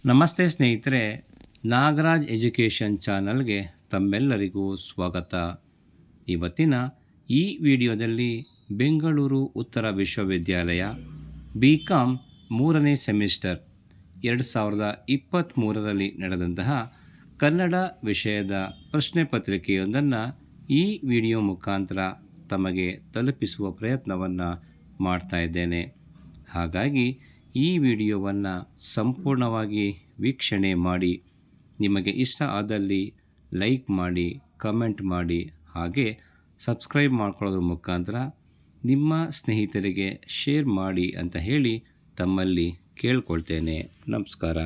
ನಮಸ್ತೆ ಸ್ನೇಹಿತರೆ, ನಾಗರಾಜ್ ಎಜುಕೇಷನ್ ಚಾನಲ್ಗೆ ತಮ್ಮೆಲ್ಲರಿಗೂ ಸ್ವಾಗತ. ಇವತ್ತಿನ ಈ ವಿಡಿಯೋದಲ್ಲಿ ಬೆಂಗಳೂರು ಉತ್ತರ ವಿಶ್ವವಿದ್ಯಾಲಯ BCom 3ನೇ ಸೆಮಿಸ್ಟರ್ 2023ರಲ್ಲಿ ನಡೆದಂತಹ ಕನ್ನಡ ವಿಷಯದ ಪ್ರಶ್ನೆ ಪತ್ರಿಕೆಯೊಂದನ್ನು ಈ ವಿಡಿಯೋ ಮುಖಾಂತರ ತಮಗೆ ತಲುಪಿಸುವ ಪ್ರಯತ್ನವನ್ನು ಮಾಡ್ತಾ ಇದ್ದೇನೆ. ಹಾಗಾಗಿ ಈ ವಿಡಿಯೋವನ್ನು ಸಂಪೂರ್ಣವಾಗಿ ವೀಕ್ಷಣೆ ಮಾಡಿ, ನಿಮಗೆ ಇಷ್ಟ ಆದಲ್ಲಿ ಲೈಕ್ ಮಾಡಿ, ಕಮೆಂಟ್ ಮಾಡಿ, ಹಾಗೆ ಸಬ್ಸ್ಕ್ರೈಬ್ ಮಾಡ್ಕೊಳ್ಳೋದ್ರ ಮುಖಾಂತರ ನಿಮ್ಮ ಸ್ನೇಹಿತರಿಗೆ ಶೇರ್ ಮಾಡಿ ಅಂತ ಹೇಳಿ ತಮ್ಮಲ್ಲಿ ಕೇಳ್ಕೊಳ್ತೇನೆ. ನಮಸ್ಕಾರ.